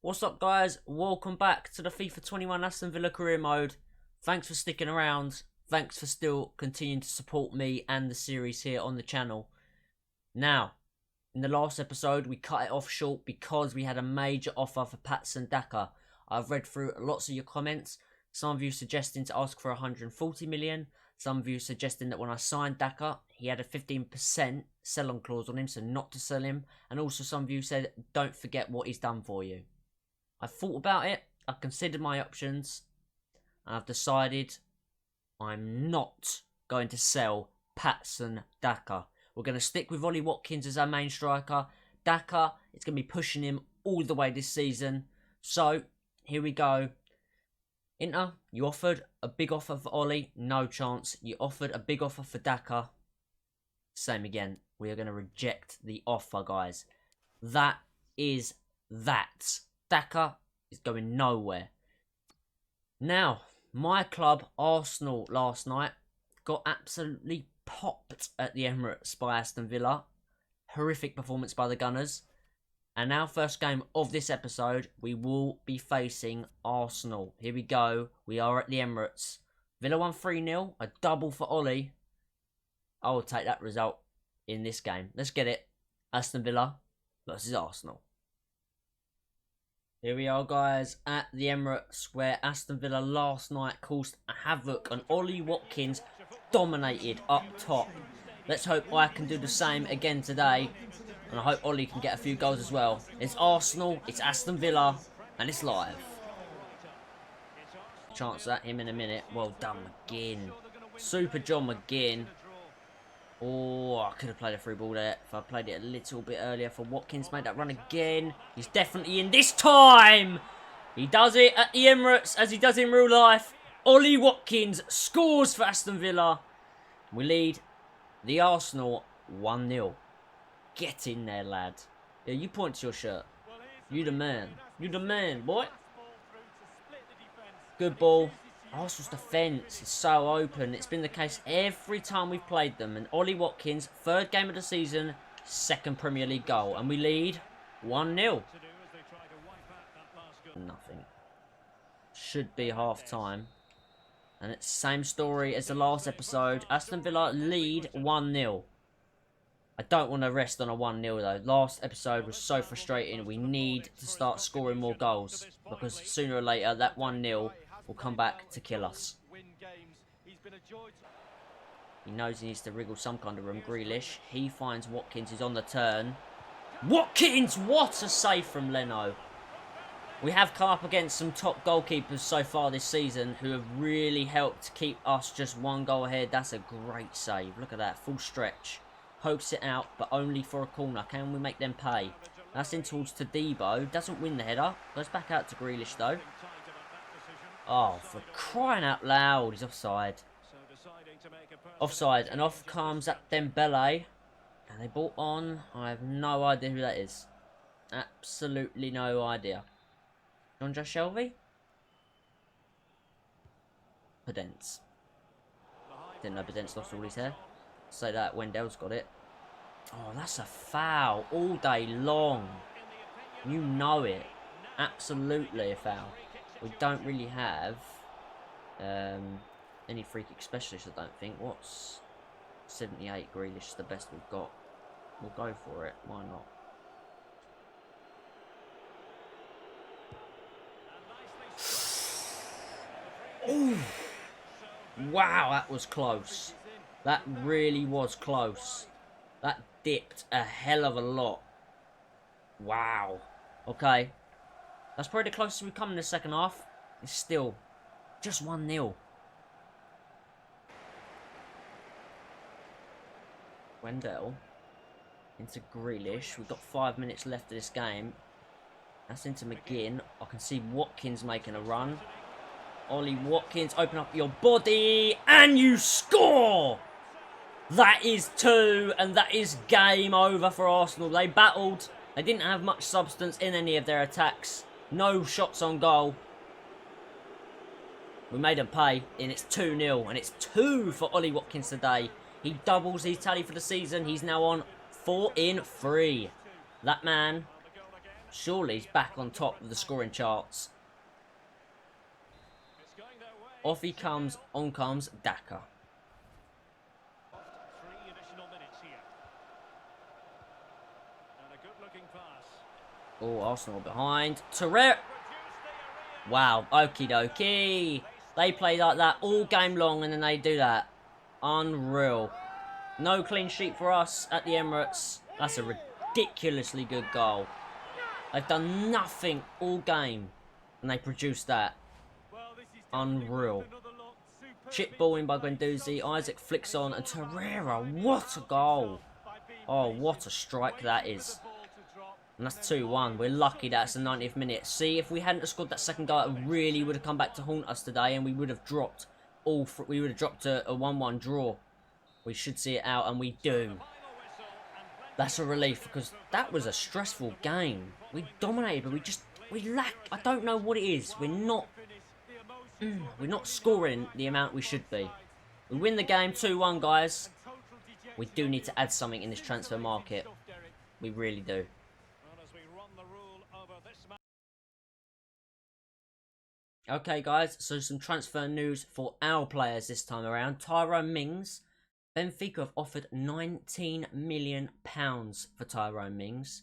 What's up, guys? Welcome back to the FIFA 21 Aston Villa career mode. Thanks for sticking around. Thanks for still continuing to support me and the series here on the channel. Now, in the last episode, we cut it off short because we had a major offer for Patson Daka. I've read through lots of your comments. Some of you suggesting to ask for 140 million. Some of you suggesting that when I signed Daka, he had a 15% sell-on clause on him, so not to sell him. And also some of you said, don't forget what he's done for you. I thought about it, I considered my options, and I've decided I'm not going to sell Patson Daka. We're going to stick with Ollie Watkins as our main striker. Daka, it's going to be pushing him all the way this season. So, here we go. Inter, you offered a big offer for Ollie, no chance. You offered a big offer for Daka, same again. We are going to reject the offer, guys. That is that. Daka is going nowhere. Now, my club, Arsenal, last night got absolutely popped at the Emirates by Aston Villa. Horrific performance by the Gunners. And our first game of this episode, we will be facing Arsenal. Here we go. We are at the Emirates. Villa won 3-0. A double for Ollie. I will take that result in this game. Let's get it. Aston Villa versus Arsenal. Here we are, guys, at the Emirates, where Aston Villa last night caused havoc and Ollie Watkins dominated up top. Let's hope I can do the same again today, and I hope Ollie can get a few goals as well. It's Arsenal, it's Aston Villa, and it's live. Chance at him in a minute. Well done, McGinn. Super John McGinn. Oh, I could have played a free ball there if I played it a little bit earlier for Watkins. Made that run again. He's definitely in this time. He does it at the Emirates as he does in real life. Ollie Watkins scores for Aston Villa. We lead the Arsenal 1-0. Get in there, lad. Yeah, you point to your shirt. You the man. You the man, boy. Good ball. Arsenal's defence is so open. It's been the case every time we've played them. And Ollie Watkins, third game of the season, second Premier League goal. And we lead 1-0. Nothing. Should be half time. And it's the same story as the last episode. Aston Villa lead 1-0. I don't want to rest on a 1-0 though. Last episode was so frustrating. We need to start scoring more goals. Because sooner or later that 1-0 will come back to kill us. He knows he needs to wriggle some kind of room. Grealish. He finds Watkins, who's on the turn. Watkins! What a save from Leno. We have come up against some top goalkeepers so far this season who have really helped keep us just one goal ahead. That's a great save. Look at that. Full stretch. Pokes it out, but only for a corner. Can we make them pay? That's in towards Todibo. Doesn't win the header. Goes back out to Grealish though. Oh, for crying out loud, he's offside. Offside, and off comes that Dembele. And they brought on, I have no idea who that is. Absolutely no idea. Jonjo Shelvey? Podence. Didn't know Podence lost all his hair. Say that, Wendell's got it. Oh, that's a foul all day long. You know it. Absolutely a foul. We don't really have any free kick specialists, I don't think. What's 78 Grealish, the best we've got. We'll go for it. Why not? Ooh. Wow, that was close. That really was close. That dipped a hell of a lot. Wow. Okay. That's probably the closest we've come in the second half. It's still just 1-0. Wendell into Grealish. We've got 5 minutes left of this game. That's into McGinn. I can see Watkins making a run. Ollie Watkins, open up your body and you score! That is 2 and that is game over for Arsenal. They battled. They didn't have much substance in any of their attacks. No shots on goal. We made them pay, and it's 2-0. And it's 2 for Ollie Watkins today. He doubles his tally for the season. He's now on 4 in 3. That man Surely he's back on top of the scoring charts. Off he comes, on comes Daka. Oh, Arsenal behind. Torreira. Wow, okie dokie. They play like that all game long and then they do that. Unreal. No clean sheet for us at the Emirates. That's a ridiculously good goal. They've done nothing all game and they produced that. Unreal. Chip ball in by Guendouzi. Isaac flicks on and Torreira. What a goal. Oh, what a strike that is. And that's 2-1. We're lucky that's the 90th minute. See, if we hadn't have scored that second goal, it really would have come back to haunt us today, and we would have dropped we would have dropped a 1-1 draw. We should see it out, and we do. That's a relief because that was a stressful game. We dominated, but we lack. I don't know what it is. We're not scoring the amount we should be. We win the game 2-1, guys. We do need to add something in this transfer market. We really do. Okay, guys, so some transfer news for our players this time around. Tyrone Mings. Benfica have offered £19 million for Tyrone Mings.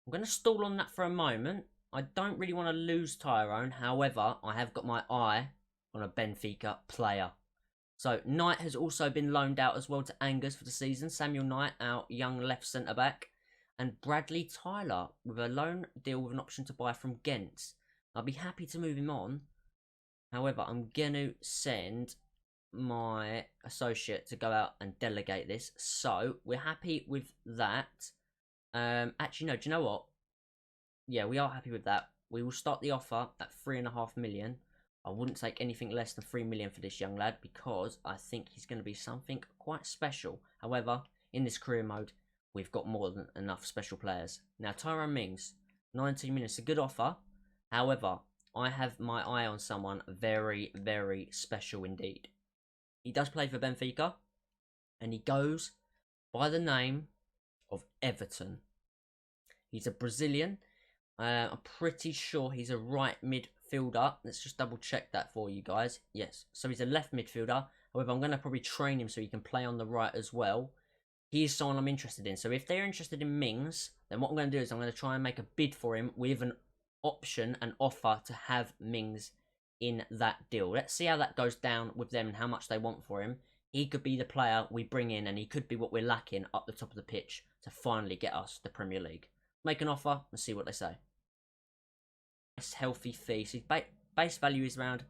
I'm going to stall on that for a moment. I don't really want to lose Tyrone. However, I have got my eye on a Benfica player. So, Knight has also been loaned out as well to Angers for the season. Samuel Knight, our young left centre-back. And Bradley Tyler with a loan deal with an option to buy from Ghent. I'll be happy to move him on. However, I'm going to send my associate to go out and delegate this. So, we're happy with that. Actually, no, do you know what? Yeah, we are happy with that. We will start the offer at £3.5 million. I wouldn't take anything less than £3 million for this young lad because I think he's going to be something quite special. However, in this career mode, we've got more than enough special players. Now, Tyrone Mings, 19 minutes, a good offer. However, I have my eye on someone very, very special indeed. He does play for Benfica, and he goes by the name of Everton. He's a Brazilian. I'm pretty sure he's a right midfielder. Let's just double check that for you guys. Yes, so he's a left midfielder. However, I'm going to probably train him so he can play on the right as well. He is someone I'm interested in. So if they're interested in Mings, then what I'm going to do is I'm going to try and make a bid for him with an option, an offer to have Mings in that deal. Let's see how that goes down with them and how much they want for him. He could be the player we bring in and he could be what we're lacking up the top of the pitch to finally get us the Premier League. Make an offer and see what they say. Nice healthy fee. So his base value is around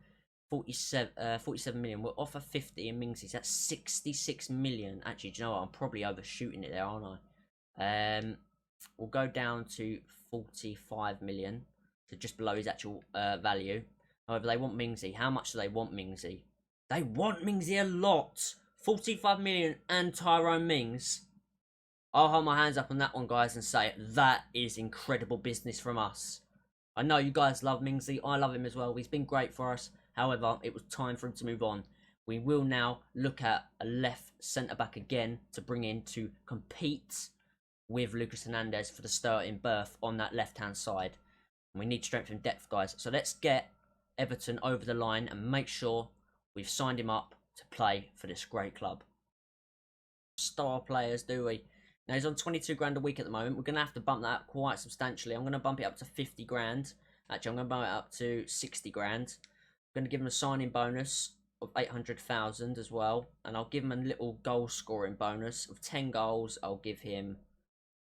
47 million. We'll offer 50 and Mings. That's 66 million. Actually, do you know what? I'm probably overshooting it there, aren't I? We'll go down to 45 million. So just below his actual value. However, they want Mingsy. How much do they want Mingsy? They want Mingsy a lot. 45 million and Tyrone Mings. I'll hold my hands up on that one, guys, and say that is incredible business from us. I know you guys love Mingsy. I love him as well. He's been great for us. However, it was time for him to move on. We will now look at a left centre-back again to bring in to compete with Lucas Hernandez for the starting berth on that left-hand side. And we need strength and depth, guys. So let's get Everton over the line and make sure we've signed him up to play for this great club. Star players, do we? Now, he's on 22 grand a week at the moment. We're going to have to bump that up quite substantially. I'm going to bump it up to 50 grand. Actually, I'm going to bump it up to 60 grand. I'm going to give him a signing bonus of 800,000 as well. And I'll give him a little goal scoring bonus of 10 goals. I'll give him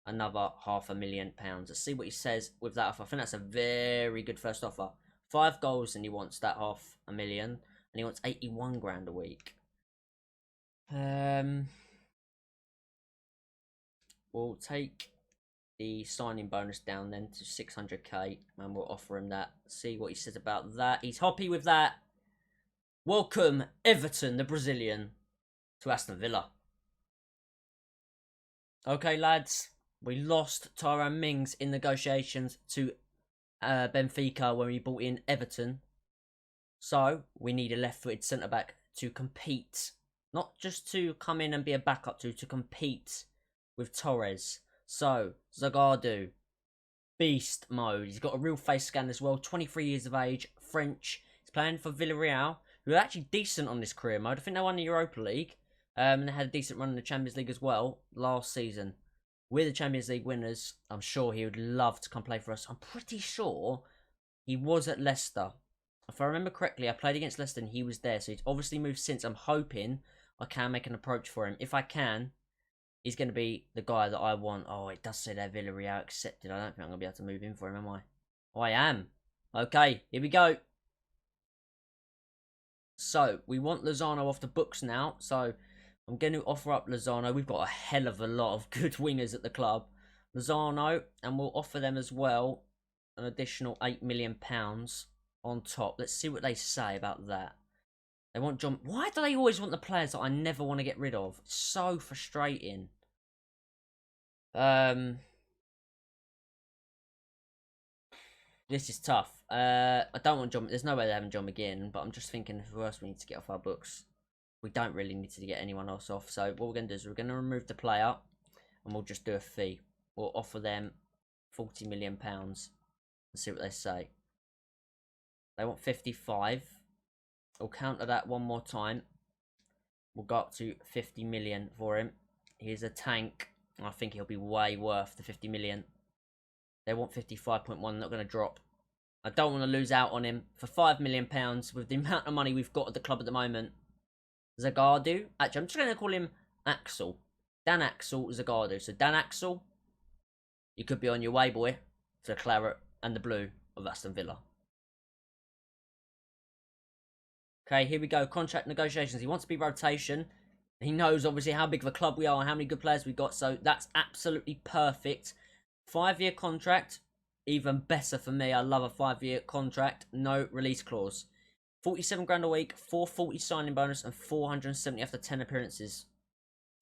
another £500,000. Let's see what he says with that offer. I think that's a very good first offer. 5 goals and he wants that £500,000. And he wants 81 grand a week. We'll take the signing bonus down then to 600k and we'll offer him that. See what he says about that. He's happy with that. Welcome Everton, the Brazilian, to Aston Villa. Okay, lads. We lost Tyrone Mings in negotiations to Benfica when we brought in Everton. So, we need a left-footed centre-back to compete. Not just to come in and be a backup to compete with Torres. So, Zagadou, beast mode. He's got a real face scan as well. 23 years of age, French. He's playing for Villarreal, who are actually decent on this career mode. I think they won the Europa League. And they had a decent run in the Champions League as well last season. We're the Champions League winners. I'm sure he would love to come play for us. I'm pretty sure he was at Leicester. If I remember correctly, I played against Leicester and he was there. So he's obviously moved since. I'm hoping I can make an approach for him. If I can, he's going to be the guy that I want. Oh, it does say that Villarreal accepted. I don't think I'm going to be able to move in for him, am I? Oh, I am. Okay, here we go. So, we want Lozano off the books now. So, I'm going to offer up Lozano. We've got a hell of a lot of good wingers at the club. Lozano, and we'll offer them as well an additional £8 million on top. Let's see what they say about that. They want John. Why do they always want the players that I never want to get rid of? It's so frustrating. This is tough. I don't want John. There's no way they're having John McGinn, but I'm just thinking who else we need to get off our books. We don't really need to get anyone else off. So what we're going to do is we're going to remove the player, and we'll just do a fee. We'll offer them £40 million and see what they say. They want 55. We'll counter that one more time. We'll go up to 50 million for him. Here's a tank. I think he'll be way worth the 50 million. They want 55.1. Not going to drop. I don't want to lose out on him for £5 million with the amount of money we've got at the club at the moment. Zagadou. Actually, I'm just going to call him Axel. Dan Axel Zagadou. So Dan Axel, you could be on your way, boy, to the claret and the blue of Aston Villa. Okay, here we go. Contract negotiations. He wants to be rotation. He knows, obviously, how big of a club we are and how many good players we've got. So, that's absolutely perfect. 5-year contract. Even better for me. I love a 5-year contract. No release clause. 47 grand a week. 440 signing bonus. And 470 after 10 appearances.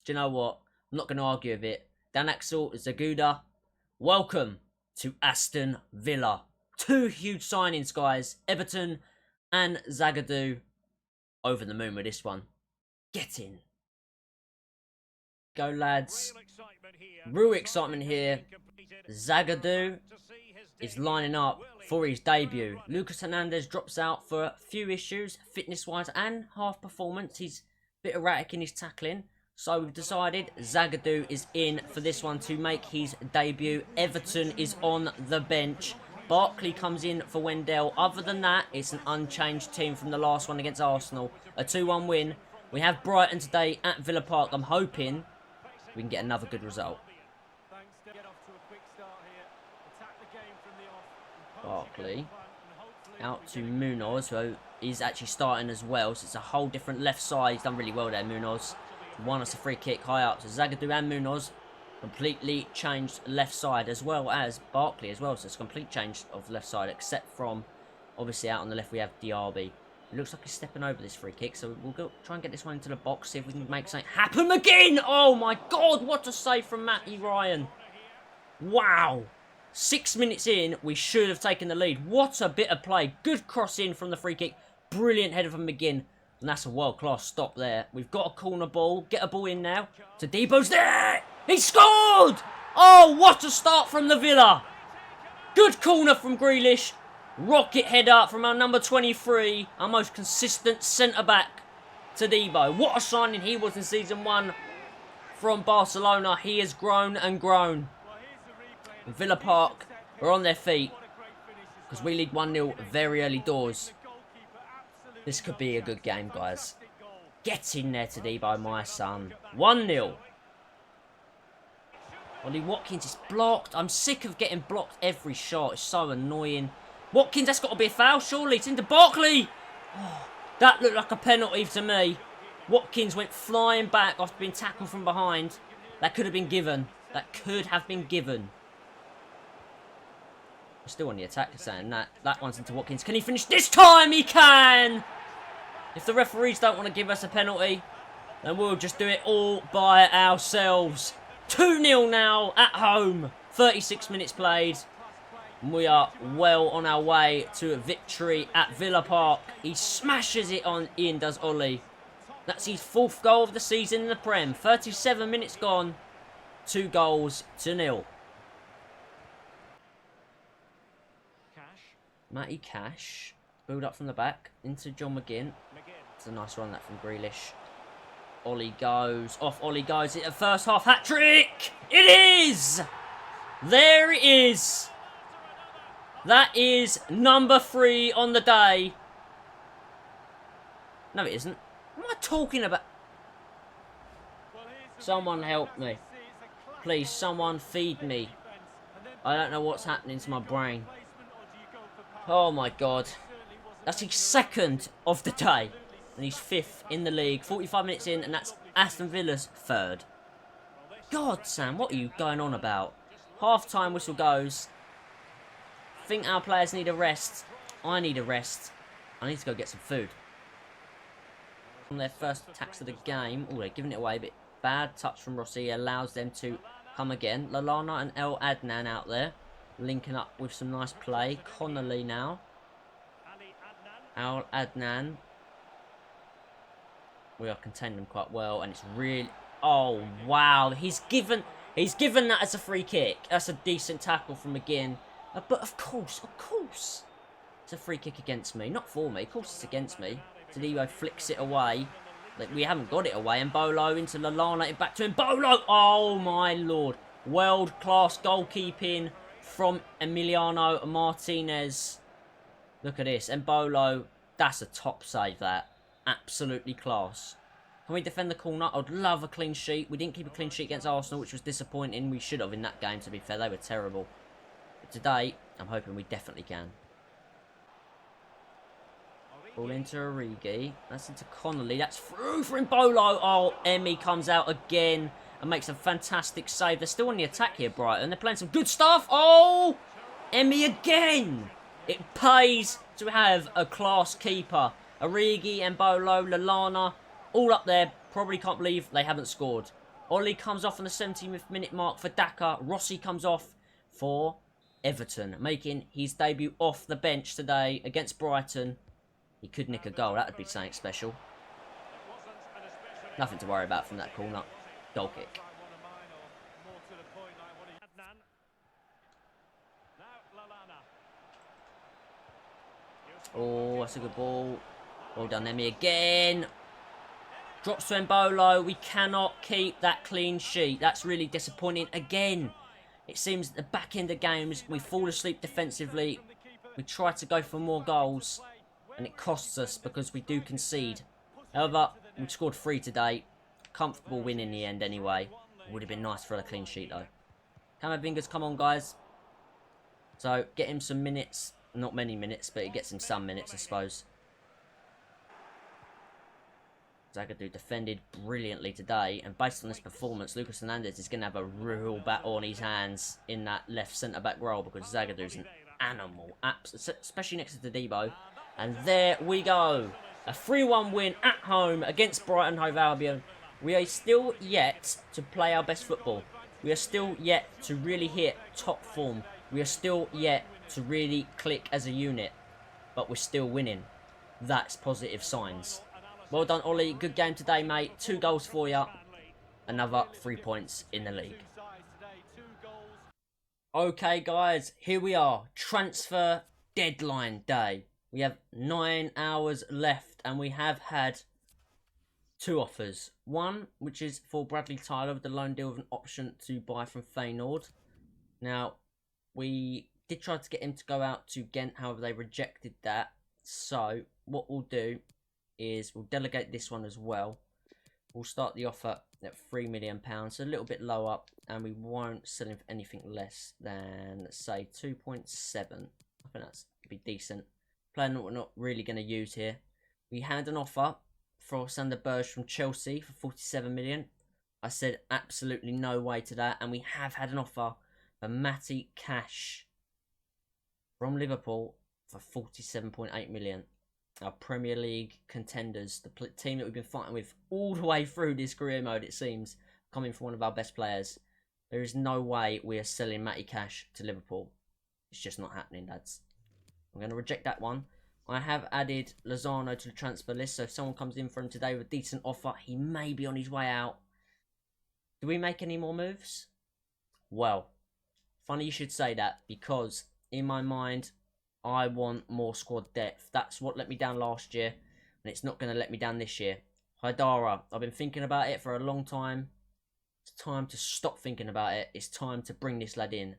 Do you know what? I'm not going to argue with it. Dan Axel Zaguda. Welcome to Aston Villa. 2 huge signings, guys. Everton and Zagadou. Over the moon with this one. Get in. Go, lads. Real excitement here. Zagadou is lining up for his debut. Lucas Hernandez drops out for a few issues, fitness-wise and half performance. He's a bit erratic in his tackling. So we've decided Zagadou is in for this one to make his debut. Everton is on the bench. Barkley comes in for Wendell. Other than that, it's an unchanged team from the last one against Arsenal. A 2-1 win. We have Brighton today at Villa Park. I'm hoping we can get another good result. Barkley. Out to Munoz, who is actually starting as well. So it's a whole different left side. He's done really well there, Munoz. Won us a free kick high up. So Zagadou and Munoz. Completely changed left side as well as Barkley as well. So it's a complete change of left side except from, obviously, out on the left we have Diaby. It looks like he's stepping over this free kick. So we'll go try and get this one into the box. See if we can make something happen again. Oh my God. What a save from Matty Ryan. Wow. 6 minutes in. We should have taken the lead. What a bit of play. Good cross in from the free kick. Brilliant header from McGinn. And that's a world-class stop there. We've got a corner ball. Get a ball in now. Tadebo's there. He scored! Oh, what a start from the Villa. Good corner from Grealish. Rocket header from our number 23. Our most consistent centre-back, Tadebo. What a signing he was in Season 1 from Barcelona. He has grown and grown. Villa Park are on their feet because we lead 1-0 very early doors. This could be a good game, guys. Get in there, Tadebo, my son. 1-0. Ollie Watkins is blocked. I'm sick of getting blocked every shot. It's so annoying. Watkins, that's got to be a foul, surely. It's into Barkley. Oh, that looked like a penalty to me. Watkins went flying back after being tackled from behind. That could have been given. That could have been given. We're still on the attack, saying that. That one's into Watkins. Can he finish this time? He can! If the referees don't want to give us a penalty, then we'll just do it all by ourselves. 2-0 now at home. 36 minutes played. And we are well on our way to a victory at Villa Park. He smashes it on in, does Ollie. That's his 4th goal of the season in the Prem. 37 minutes gone. 2 goals to 0. Matty Cash. Build up from the back into John McGinn. It's a nice run that from Grealish. Ollie goes. Off Ollie goes. It's a first half hat-trick. It is! There it is. That is number 3 on the day. No, it isn't. What am I talking about? Someone help me. Please, someone feed me. I don't know what's happening to my brain. Oh my god. That's his 2nd of the day. And he's 5th in the league. 45 minutes in, and that's Aston Villa's 3rd. God, Sam, what are you going on about? Half-time whistle goes. Think our players need a rest. I need a rest. I need to go get some food. On their first attacks of the game. Oh, they're giving it away a bit. Bad touch from Rossi allows them to come again. Lallana and El Adnan out there. Linking up with some nice play. Connolly now. El Adnan. We are containing them quite well. And it's really... Oh, wow. He's given that as a free kick. That's a decent tackle from McGinn. But of course. It's a free kick against me. Not for me. Of course it's against me. Tadeo flicks it away. Like, we haven't got it away. And Bolo into Lallana. Back to him. Bolo! Oh, my lord. World-class goalkeeping from Emiliano Martinez. Look at this. And Bolo. That's a top save, that. Absolutely class. Can we defend the corner? I'd love a clean sheet. We didn't keep a clean sheet against Arsenal, which was disappointing. We should have in that game, to be fair. They were terrible. But today, I'm hoping we definitely can. Ball into Origi. That's into Connolly. That's through for Mbolo. Oh, Emmy comes out again and makes a fantastic save. They're still on the attack here, Brighton. They're playing some good stuff. Oh, Emmy again. It pays to have a class keeper. Origi, Mbolo, Lallana, all up there. Probably can't believe they haven't scored. Ollie comes off on the 70th minute mark for Daka. Rossi comes off for Everton, making his debut off the bench today against Brighton. He could nick a goal. That would be something special. Nothing to worry about from that corner. Goal kick. Oh, that's a good ball. Well done, Emmy again. Drops to Mbolo. We cannot keep that clean sheet. That's really disappointing. Again, it seems at the back end of games, we fall asleep defensively. We try to go for more goals. And it costs us because we do concede. However, we scored 3 today. Comfortable win in the end anyway. It would have been nice for a clean sheet though. Camavinga's come on, guys. So, get him some minutes. Not many minutes, but it gets him some minutes, I suppose. Zagadou defended brilliantly today. And based on this performance, Lucas Hernandez is going to have a real battle on his hands in that left centre-back role. Because Zagadou's an animal. Especially next to Debo. And there we go. A 3-1 win at home against Brighton Hove Albion. We are still yet to play our best football. We are still yet to really hit top form. We are still yet to really click as a unit. But we're still winning. That's positive signs. Well done, Ollie. Good game today, mate. 2 goals for you. Another 3 points in the league. Okay, guys. Here we are. Transfer deadline day. We have 9 hours left, and we have had 2 offers. One, which is for Bradley Tyler with the loan deal with an option to buy from Feyenoord. Now, we did try to get him to go out to Ghent, however, they rejected that. So, what we'll do is we'll delegate this one as well. We'll start the offer at £3 million, so a little bit lower, and we won't sell him for anything less than, let's say, 2.7. I think that's be decent. Plan that we're not really going to use here. We had an offer for Sander Berge from Chelsea for 47 million. I said absolutely no way to that. And we have had an offer for Matty Cash from Liverpool for 47.8 million. Our Premier League contenders, the team that we've been fighting with all the way through this career mode, it seems, coming from one of our best players. There is no way we are selling Matty Cash to Liverpool. It's just not happening, lads. I'm going to reject that one. I have added Lozano to the transfer list, so if someone comes in for him today with a decent offer, he may be on his way out. Do we make any more moves? Well, funny you should say that, because in my mind, I want more squad depth. That's what let me down last year, and it's not going to let me down this year. Haidara, I've been thinking about it for a long time. It's time to stop thinking about it. It's time to bring this lad in.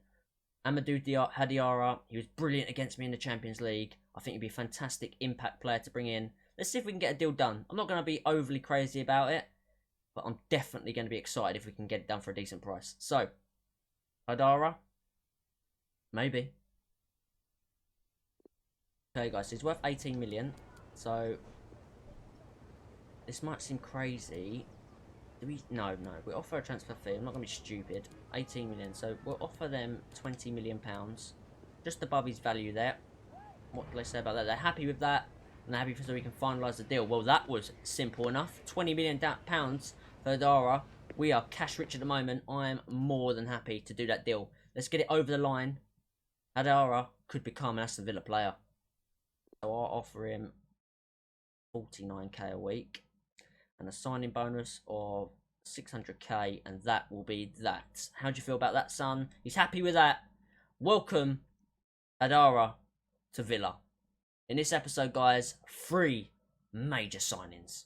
Amadou Hadiara, he was brilliant against me in the Champions League. I think he'd be a fantastic impact player to bring in. Let's see if we can get a deal done. I'm not going to be overly crazy about it, but I'm definitely going to be excited if we can get it done for a decent price. So, Hadiara, maybe. Okay, guys, so he's worth 18 million. So, this might seem crazy. Do we? No. We offer a transfer fee. I'm not going to be stupid. 18 million. So, we'll offer them 20 million pounds. Just above his value there. What do they say about that? They're happy with that. And they're happy so we can finalise the deal. Well, that was simple enough. 20 million pounds for Dara. We are cash rich at the moment. I am more than happy to do that deal. Let's get it over the line. Hadara could become an Aston Villa player. So I'll offer him 49k a week. And a signing bonus of 600k. And that will be that. How do you feel about that, son? He's happy with that. Welcome, Hadara, to Villa. In this episode, guys, 3 major signings.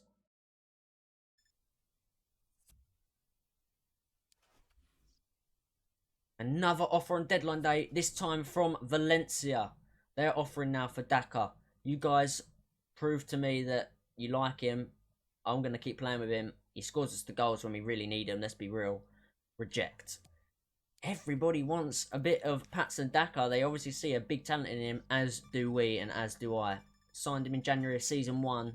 Another offer on deadline day, this time from Valencia. They're offering now for Daka. You guys prove to me that you like him. I'm going to keep playing with him. He scores us the goals when we really need him. Let's be real. Reject. Everybody wants a bit of Patson Daka. They obviously see a big talent in him, as do we and as do I. Signed him in January of season 1.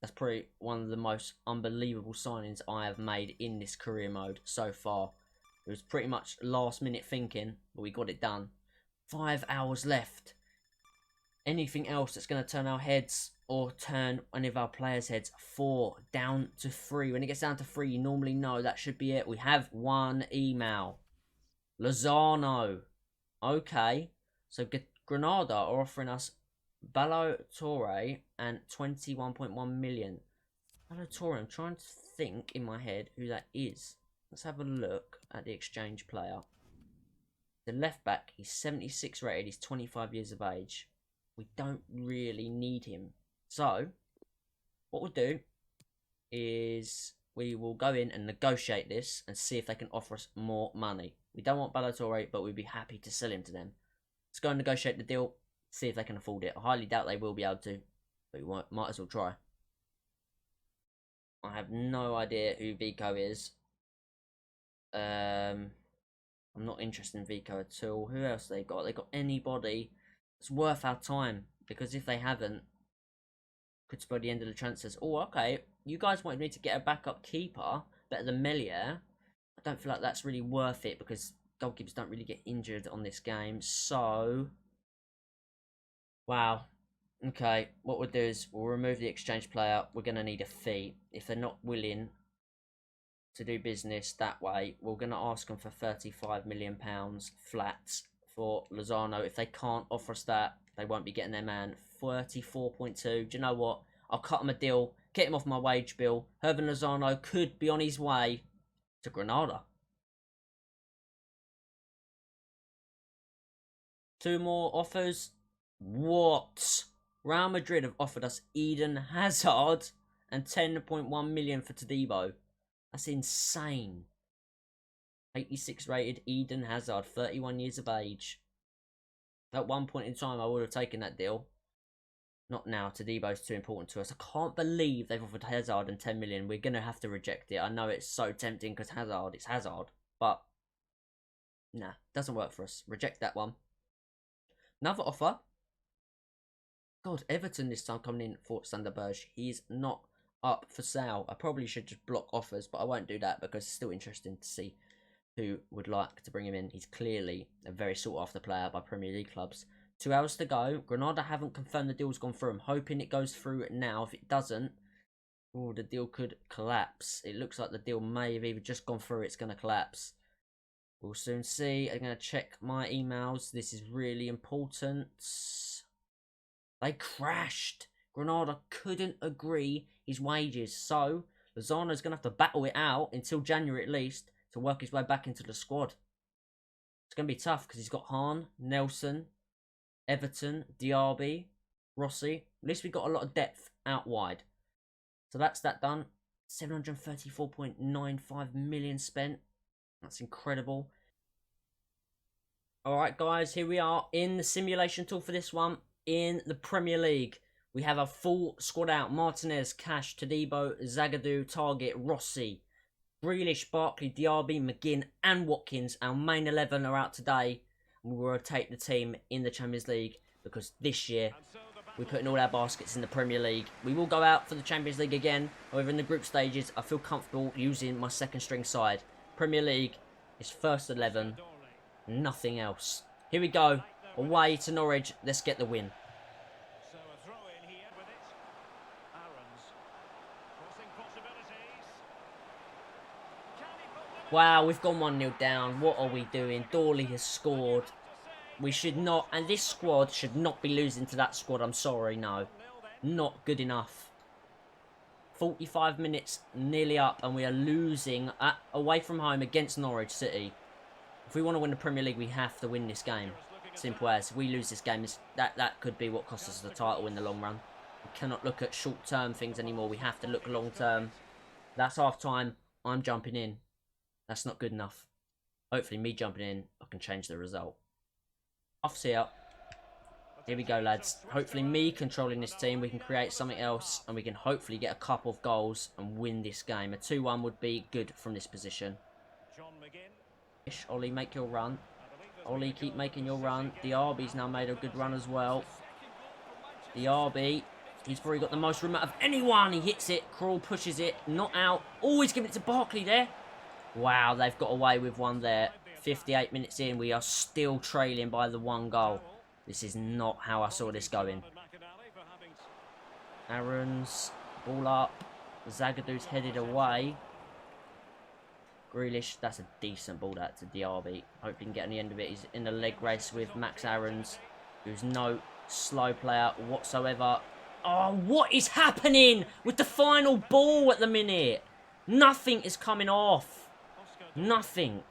That's probably one of the most unbelievable signings I have made in this career mode so far. It was pretty much last minute thinking, but we got it done. 5 hours left. Anything else that's going to turn our heads or turn any of our players' heads? 4 down to 3. When it gets down to 3, you normally know that should be it. We have 1 email. Lozano. Okay. So Granada are offering us Ballo-Touré and 21.1 million. Ballo-Touré, I'm trying to think in my head who that is. Let's have a look at the exchange player. The left back, he's 76 rated, he's 25 years of age. We don't really need him. So, what we'll do is we will go in and negotiate this and see if they can offer us more money. We don't want Ballo-Touré, but we'd be happy to sell him to them. Let's go and negotiate the deal, see if they can afford it. I highly doubt they will be able to, but we might as well try. I have no idea who Vico is. I'm not interested in Vico at all. Who else they got? They got anybody that's worth our time, because if they haven't, could spell the end of the transfers. Oh, okay. You guys wanted me to get a backup keeper better than Melier. I don't feel like that's really worth it because goalkeepers don't really get injured on this game. So, wow. Okay, what we'll do is we'll remove the exchange player. We're going to need a fee. If they're not willing to do business that way, we're going to ask them for £35 million flat for Lozano. If they can't offer us that, they won't be getting their man. 34.2. Do you know what? I'll cut him a deal, get him off my wage bill. Hervin Lozano could be on his way to Granada. 2 more offers. What? Real Madrid have offered us Eden Hazard and 10.1 million for Todibo. That's insane. 86 rated Eden Hazard, 31 years of age. At one point in time, I would have taken that deal. Not now. Todibo's too important to us. I can't believe they've offered Hazard and 10 million. We're going to have to reject it. I know it's so tempting because Hazard, it's Hazard. But, nah, doesn't work for us. Reject that one. Another offer. God, Everton this time coming in for Sunderberg. He's not up for sale. I probably should just block offers, but I won't do that because it's still interesting to see who would like to bring him in. He's clearly a very sought after player by Premier League clubs. 2 hours to go. Granada haven't confirmed the deal's gone through. I'm hoping it goes through now. If it doesn't, oh, the deal could collapse. It looks like the deal may have either just gone through, it's going to collapse. We'll soon see. I'm going to check my emails. This is really important. They crashed. Granada couldn't agree his wages. So, Lozano's going to have to battle it out until January at least to work his way back into the squad. It's going to be tough because he's got Hahn, Nelson, Everton, Diaby, Rossi. At least we got a lot of depth out wide. So that's that done. 734.95 million spent. That's incredible. Alright guys, here we are in the simulation tool for this one. In the Premier League, we have a full squad out. Martinez, Cash, Todibo, Zagadou, Target, Rossi, Grealish, Barkley, Diaby, McGinn and Watkins. Our main 11 are out today. We will rotate the team in the Champions League because this year we're putting all our baskets in the Premier League. We will go out for the Champions League again. However, in the group stages, I feel comfortable using my second string side. Premier League is first 11. Nothing else. Here we go. Away to Norwich. Let's get the win. So a throw in here with it. Aaron's crossing possibilities. Wow, we've gone 1-0 down. What are we doing? Dawley has scored. We should not, and this squad should not be losing to that squad. I'm sorry, no. Not good enough. 45 minutes nearly up, and we are losing away from home against Norwich City. If we want to win the Premier League, we have to win this game. Simple as. If we lose this game, that could be what costs us the title in the long run. We cannot look at short-term things anymore. We have to look long-term. That's half-time. I'm jumping in. That's not good enough. Hopefully, me jumping in, I can change the result. Off's here. Here we go, lads. Hopefully, me controlling this team, we can create something else, and we can hopefully get a couple of goals and win this game. A 2-1 would be good from this position. Ollie, make your run. Ollie, keep making your run. Diaby's now made a good run as well. Diaby, he's probably got the most room out of anyone. He hits it. Krul pushes it. Not out. Always giving it to Barkley there. Wow, they've got away with one there. 58 minutes in, we are still trailing by the 1 goal. This is not how I saw this going. Aaron's ball up. Zagadou's headed away. Grealish, that's a decent ball that to Diaby. Hope he can get on the end of it. He's in a leg race with Max Aarons, who's no slow player whatsoever. Oh, what is happening with the final ball at the minute? Nothing is coming off. Nothing.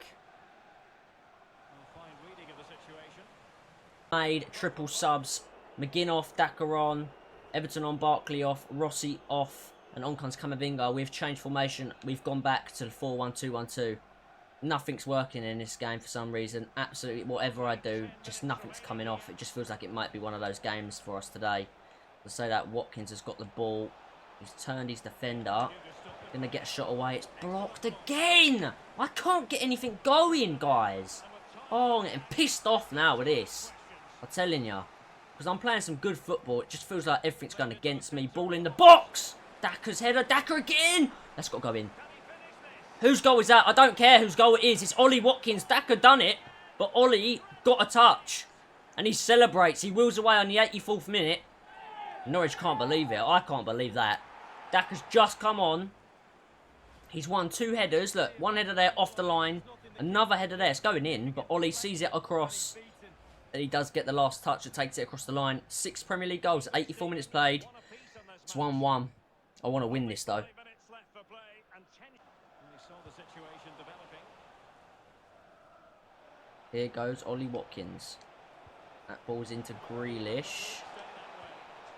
Made triple subs. McGinn off, Daka on. Everton on, Barkley off, Rossi off. And on comes Camavinga. We've changed formation. We've gone back to the 4-1-2-1-2. Nothing's working in this game for some reason. Absolutely, whatever I do, just nothing's coming off. It just feels like it might be one of those games for us today. To say that Watkins has got the ball. He's turned his defender. Gonna get a shot away. It's blocked again. I can't get anything going, guys. Oh, I'm getting pissed off now with this. I'm telling you. Because I'm playing some good football. It just feels like everything's going against me. Ball in the box. Daka's header. Daka again. That's got to go in. Whose goal is that? I don't care whose goal it is. It's Ollie Watkins. Daka done it. But Ollie got a touch. And he celebrates. He wheels away on the 84th minute. Norwich can't believe it. I can't believe that. Daka's just come on. He's won 2 headers. Look, 1 header there off the line. Another header there. It's going in. But Ollie sees it across. And he does get the last touch that takes it across the line. 6 Premier League goals. 84 minutes played. It's 1-1. I want to win this, though. Here goes Ollie Watkins. That ball's into Grealish.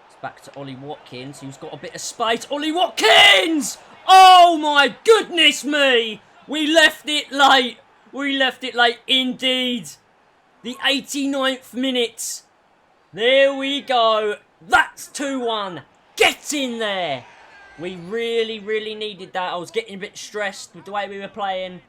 It's back to Ollie Watkins, who's got a bit of space. Ollie Watkins! Oh, my goodness me! We left it late. We left it late indeed. The 89th minute. There we go. That's 2-1. Get in there. We really, really needed that. I was getting a bit stressed with the way we were playing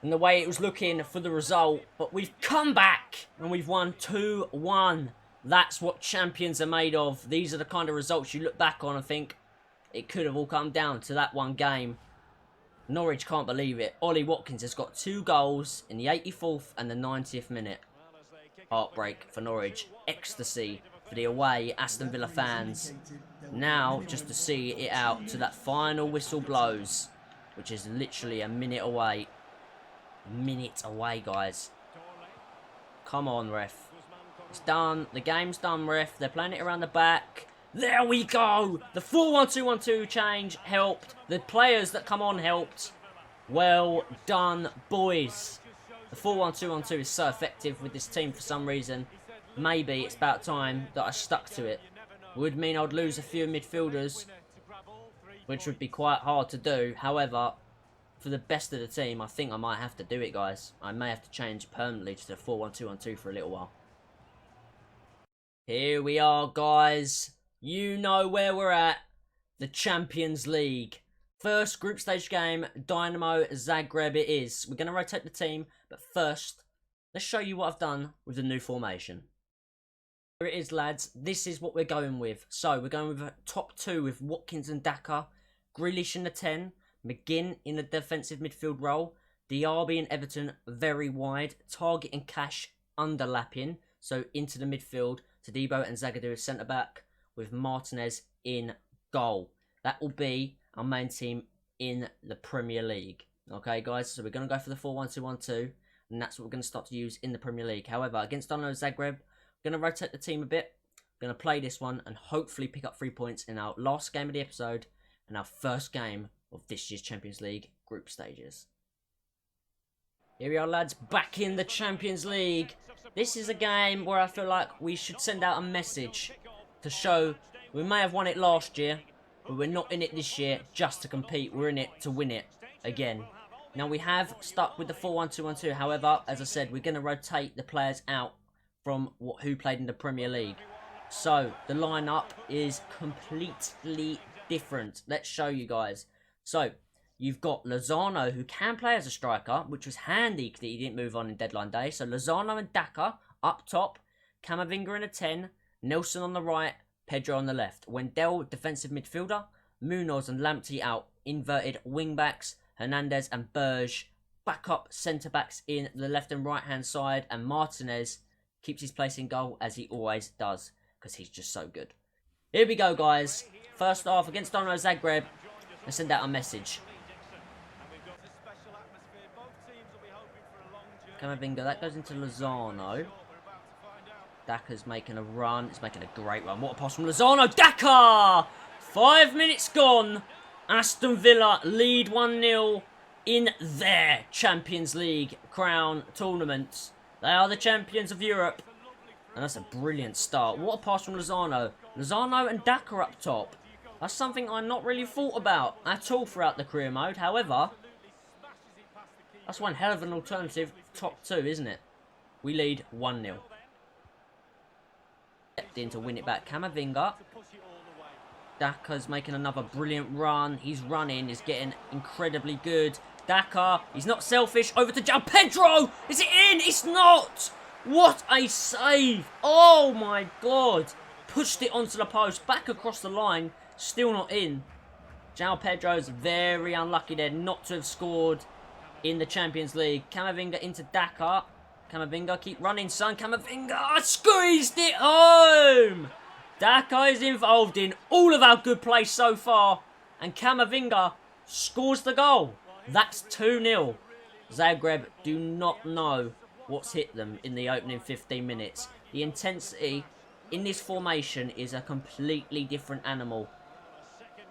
and the way it was looking for the result. But we've come back and we've won 2-1. That's what champions are made of. These are the kind of results you look back on and think it could have all come down to that one game. Norwich can't believe it. Ollie Watkins has got 2 goals in the 84th and the 90th minute. Heartbreak for Norwich. Ecstasy for the away Aston Villa fans. Now, just to see it out to that final whistle blows, which is literally a minute away. A minute away, guys. Come on, ref. It's done. The game's done, ref. They're playing it around the back. There we go. The 4-1-2-1-2 change helped. The players that come on helped. Well done, boys. The 4-1-2-1-2 is so effective with this team for some reason. maybe it's about time that I stuck to it. Would mean I'd lose a few midfielders, which would be quite hard to do. However, for the best of the team, I think I might have to do it, guys. I may have to change permanently to the 4-1-2-1-2 for a little while. Here we are, guys. You know where we're at. The Champions League. First group stage game, Dynamo Zagreb it is. We're going to rotate the team, but first, let's show you what I've done with the new formation. Here it is, lads. This is what we're going with. So, we're going with a top two with Watkins and Daka. Grealish in the 10. McGinn in the defensive midfield role. Diaby and Everton very wide. Target and Cash underlapping. So, into the midfield. Todibo and Zagadou as centre-back. With Martinez in goal. That will be our main team in the Premier League. Okay, guys? So, we're going to go for the 4-1-2-1-2. And that's what we're going to start to use in the Premier League. However, against Dynamo Zagreb, going to rotate the team a bit. Going to play this one and hopefully pick up 3 points in our last game of the episode and our first game of this year's Champions League group stages. Here we are, lads, back in the Champions League. This is a game where I feel like we should send out a message to show we may have won it last year, but we're not in it this year just to compete. We're in it to win it again. Now, we have stuck with the 4-1-2-1-2. However, as I said, we're going to rotate the players out from who played in the Premier League. So, the lineup is completely different. Let's show you guys. So, you've got Lozano, who can play as a striker, which was handy that he didn't move on in deadline day. So, Lozano and Daka up top. Camavinga in a 10. Nelson on the right. Pedro on the left. Wendell, defensive midfielder. Munoz and Lamptey out. Inverted wing-backs. Hernandez and Berge. Backup centre-backs in the left and right-hand side. And Martinez keeps his place in goal, as he always does, because he's just so good. Here we go, guys. First half against Dynamo Zagreb. Let's send out a message. Camavinga, that goes into Lozano. Daka's making a run. It's making a great run. What a pass from Lozano. Daka! 5 minutes gone. Aston Villa lead 1-0 in their Champions League crown tournament. They are the champions of Europe. And that's a brilliant start. What a pass from Lozano. Lozano and Daka up top. That's something I not really thought about at all throughout the career mode. However, that's one hell of an alternative top two, isn't it? We lead 1-0. Stepped in to win it back. Camavinga. Daka's making another brilliant run. He's running. He's getting incredibly good. Daka, he's not selfish. Over to João Pedro. Is it in? It's not. What a save. Oh my God. Pushed it onto the post. Back across the line. Still not in. João Pedro's very unlucky there not to have scored in the Champions League. Camavinga into Daka. Camavinga, keep running, son. Camavinga squeezed it home. Daka is involved in all of our good play so far. And Camavinga scores the goal. That's 2-0. Zagreb do not know what's hit them in the opening 15 minutes. The intensity in this formation is a completely different animal.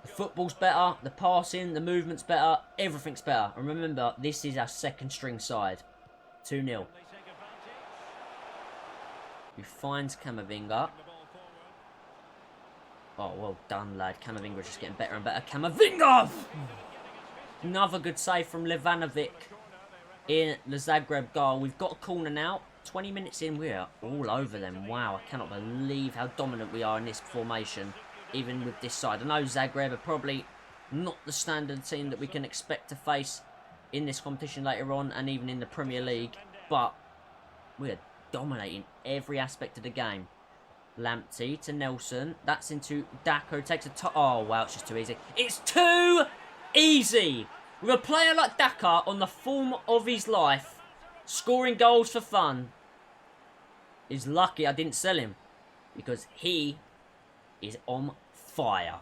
The football's better, the passing, the movement's better, everything's better. And remember, this is our second string side. 2-0. Who finds Camavinga. Oh, well done, lad. Camavinga's just getting better and better. Camavinga! Another good save from Levanovic in the Zagreb goal. We've got a corner now. 20 minutes in, we are all over them. Wow, I cannot believe how dominant we are in this formation, even with this side. I know Zagreb are probably not the standard team that we can expect to face in this competition later on, and even in the Premier League, but we are dominating every aspect of the game. Lamptey to Nelson. That's into Daka. Takes a oh, wow, it's just too easy. It's too easy. With a player like Daka on the form of his life, scoring goals for fun, is lucky I didn't sell him, because he is on fire.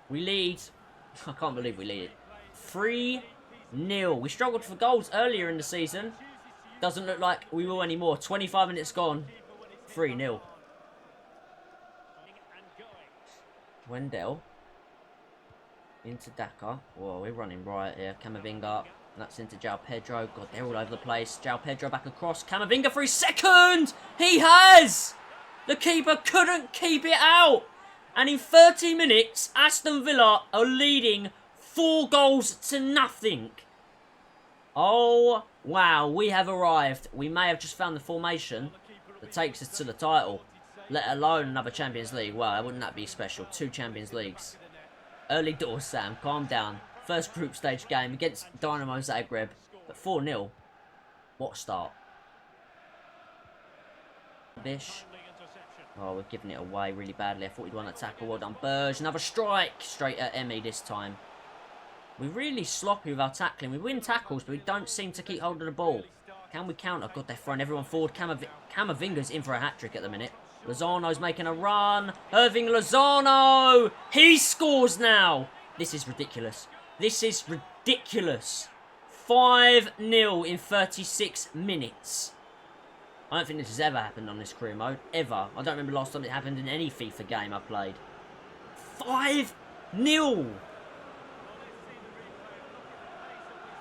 We lead. I can't believe we lead it. 3-0. We struggled for goals earlier in the season. Doesn't look like we will anymore. 25 minutes gone. 3-0. Wendell. Into Daka. Whoa, we're running right here. Camavinga. That's into João Pedro. God, they're all over the place. João Pedro back across. Camavinga for his second! He has! The keeper couldn't keep it out. And in 30 minutes, Aston Villa are leading 4 goals to nothing. Oh, wow, we have arrived. We may have just found the formation that takes us to the title, let alone another Champions League. Well, wouldn't that be special? 2 Champions Leagues. Early doors, Sam. Calm down. First group stage game against Dynamo Zagreb. But 4-0. What a start. Bish. Oh, we're giving it away really badly. I thought we'd won that tackle. Well done, Burge. Another strike. Straight at Emmy this time. We're really sloppy with our tackling. We win tackles, but we don't seem to keep hold of the ball. Can we counter? God, they're throwing everyone forward. Camavinga's in for a hat-trick at the minute. Lozano's making a run. Irving Lozano! He scores now! This is ridiculous. This is ridiculous. 5-0 in 36 minutes. I don't think this has ever happened on this career mode. Ever. I don't remember last time it happened in any FIFA game I played. 5-0!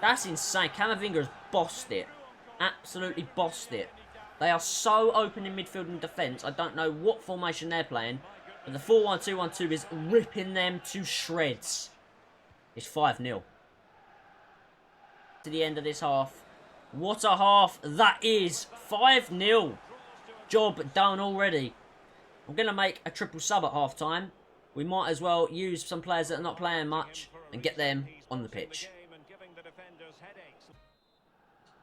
That's insane. Camavinga has bossed it. Absolutely bossed it. They are so open in midfield and defence. I don't know what formation they're playing. But the 4-1-2-1-2 is ripping them to shreds. It's 5-0. To the end of this half. What a half that is. 5-0. Job done already. I'm going to make a triple sub at half time. We might as well use some players that are not playing much and get them on the pitch.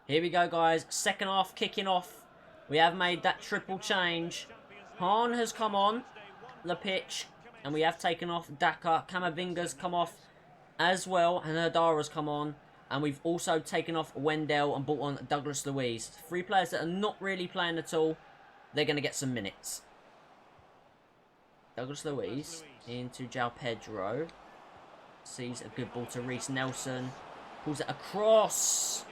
Here we go, guys. Second half kicking off. We have made that triple change. Hahn has come on the pitch. And we have taken off Daka. Camavinga's come off as well. And Herdara's come on. And we've also taken off Wendell and brought on Douglas Luiz. 3 players that are not really playing at all. They're going to get some minutes. Douglas Luiz into João Pedro. Sees a good ball to Reece Nelson. Pulls it across.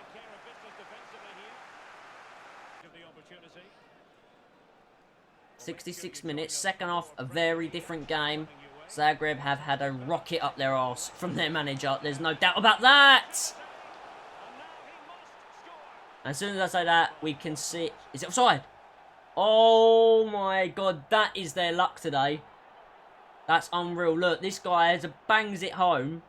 66 minutes. Second half, a very different game. Zagreb have had a rocket up their arse from their manager. There's no doubt about that. As soon as I say that, we can see... Is it offside? Oh my god, that is their luck today. That's unreal. Look, this guy has bangs it home.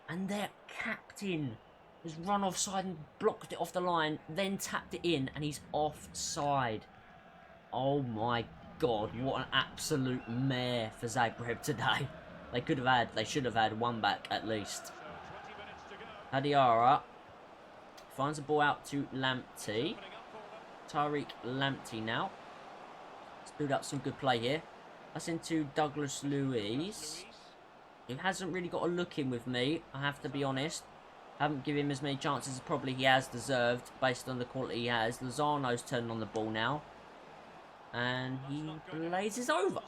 And their captain has run offside and blocked it off the line. Then tapped it in and he's offside. Oh my god, what an absolute mare for Zagreb today. They should have had one back at least. Hadiara finds the ball out to Lamptey. Tariq Lamptey now. Let's build up some good play here. That's into Douglas Luiz. He hasn't really got a look in with me, I have to be honest. Haven't given him as many chances as probably he has deserved, based on the quality he has. Lozano's turning on the ball now. And he blazes over.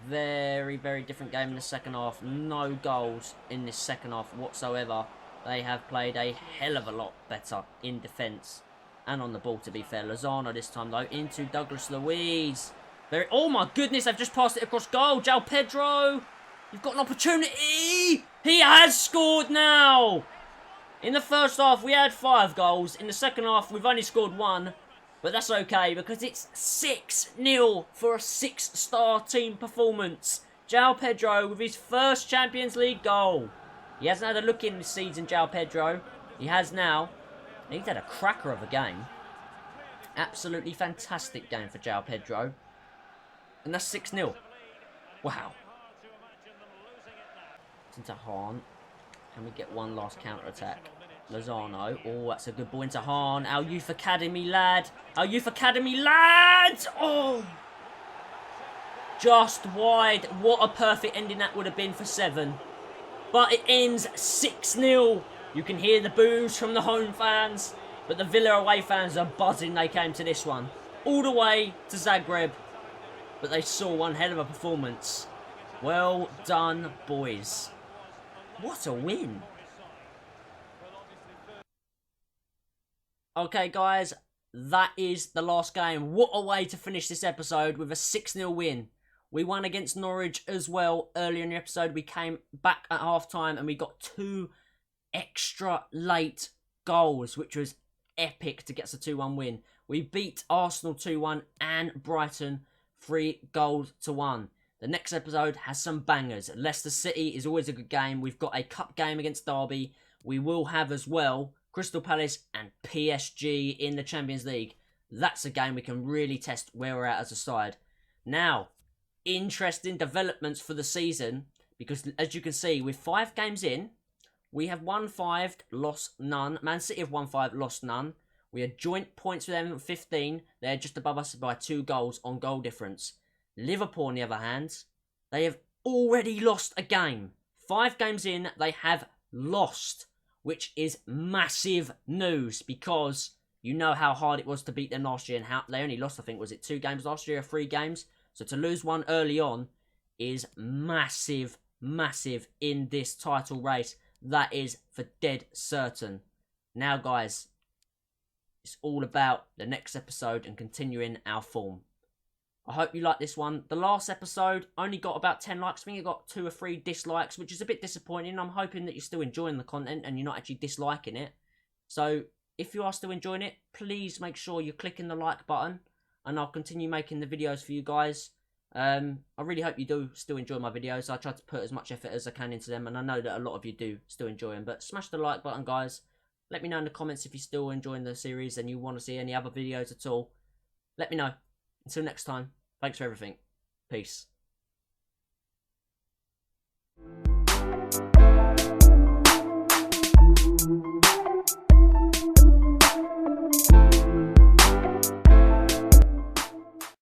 Very, very different game in the second half. No goals in this second half whatsoever. They have played a hell of a lot better in defence. And on the ball, to be fair. Lozano this time, though, into Douglas Luiz. Oh my goodness, they've just passed it across goal. João Pedro, you've got an opportunity. He has scored now. In the first half, we had 5 goals. In the second half, we've only scored 1. But that's okay, because it's 6-0 for a 6-star team performance. João Pedro with his first Champions League goal. He hasn't had a look in this season, João Pedro. He has now. He's had a cracker of a game. Absolutely fantastic game for João Pedro. And that's 6-0. Wow. It's into Hahn. Can we get one last counter-attack? Lozano. Oh, that's a good ball into Hahn. Our youth academy lad. Our youth academy lad. Oh. Just wide. What a perfect ending that would have been for 7. But it ends 6-0. You can hear the boos from the home fans. But the Villa away fans are buzzing they came to this one. All the way to Zagreb. But they saw one hell of a performance. Well done, boys. What a win. Okay, guys. That is the last game. What a way to finish this episode with a 6-0 win. We won against Norwich as well earlier in the episode. We came back at half-time and we got 2 extra late goals, which was epic to get us a 2-1 win. We beat Arsenal 2-1 and Brighton 3-1. The next episode has some bangers. Leicester City is always a good game. We've got a cup game against Derby. We will have as well Crystal Palace and PSG in the Champions League. That's a game we can really test where we're at as a side. Now, interesting developments for the season, because as you can see, with 5 games in, we have won 5, lost none. Man City have won 5, lost none. We had joint points with them at 15. They're just above us by 2 goals on goal difference. Liverpool, on the other hand, they have already lost a game. 5 games in, they have lost, which is massive news, because you know how hard it was to beat them last year, and how they only lost, I think, was it 2 games last year or 3 games? So to lose one early on is massive, massive in this title race. That is for dead certain. Now, guys, it's all about the next episode and continuing our form. I hope you like this one. The last episode only got about 10 likes. I think it got 2 or 3 dislikes, which is a bit disappointing. I'm hoping that you're still enjoying the content and you're not actually disliking it. So, if you are still enjoying it, please make sure you're clicking the like button, and I'll continue making the videos for you guys. I really hope you do still enjoy my videos. I try to put as much effort as I can into them, and I know that a lot of you do still enjoy them. But smash the like button, guys. Let me know in the comments if you're still enjoying the series and you want to see any other videos at all. Let me know. Until next time, thanks for everything. Peace.